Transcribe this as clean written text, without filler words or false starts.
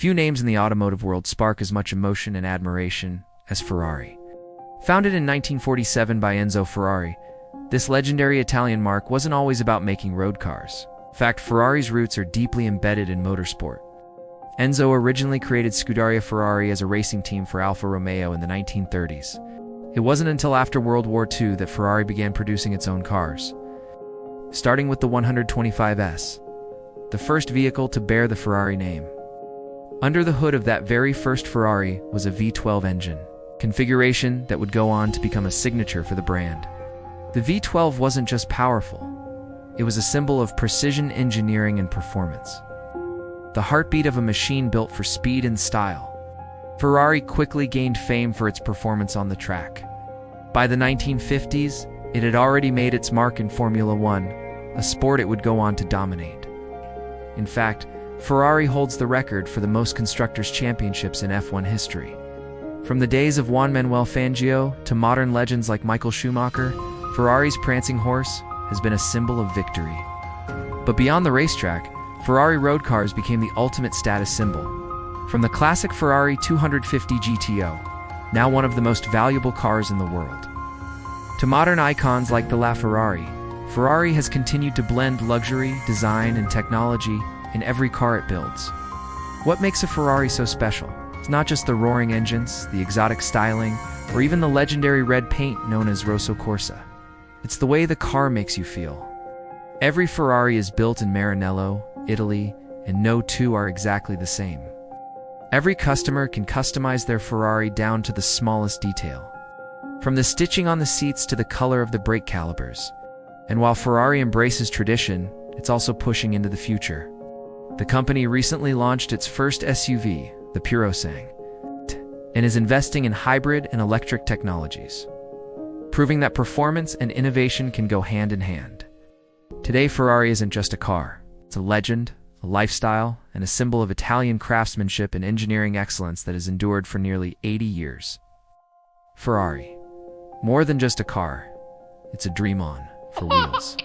Few names in the automotive world spark as much emotion and admiration as Ferrari. Founded in 1947 by Enzo Ferrari, this legendary Italian marque wasn't always about making road cars. In fact, Ferrari's roots are deeply embedded in motorsport. Enzo originally created Scuderia Ferrari as a racing team for Alfa Romeo in the 1930s. It wasn't until after World War II that Ferrari began producing its own cars, starting with the 125S, the first vehicle to bear the Ferrari name. Under the hood of that very first Ferrari was a V12 engine, configuration that would go on to become a signature for the brand. The V12 wasn't just powerful, it was a symbol of precision engineering and performance. The heartbeat of a machine built for speed and style. Ferrari quickly gained fame for its performance on the track. By the 1950s, it had already made its mark in Formula One, a sport it would go on to dominate. In fact, Ferrari holds the record for the most Constructors' Championships in F1 history. From the days of Juan Manuel Fangio to modern legends like Michael Schumacher, Ferrari's prancing horse has been a symbol of victory. But beyond the racetrack, Ferrari road cars became the ultimate status symbol. From the classic Ferrari 250 GTO, now one of the most valuable cars in the world, to modern icons like the LaFerrari, Ferrari has continued to blend luxury, design, and technology in every car it builds. What makes a Ferrari so special? It's not just the roaring engines, the exotic styling, or even the legendary red paint known as Rosso Corsa. It's the way the car makes you feel. Every Ferrari is built in Maranello, Italy, and no two are exactly the same. Every customer can customize their Ferrari down to the smallest detail, from the stitching on the seats to the color of the brake calipers. And while Ferrari embraces tradition, it's also pushing into the future. The company recently launched its first SUV, the Purosangue, and is investing in hybrid and electric technologies, proving that performance and innovation can go hand in hand. Today, Ferrari isn't just a car. It's a legend, a lifestyle, and a symbol of Italian craftsmanship and engineering excellence that has endured for nearly 80 years. Ferrari, more than just a car, it's a dream on for wheels.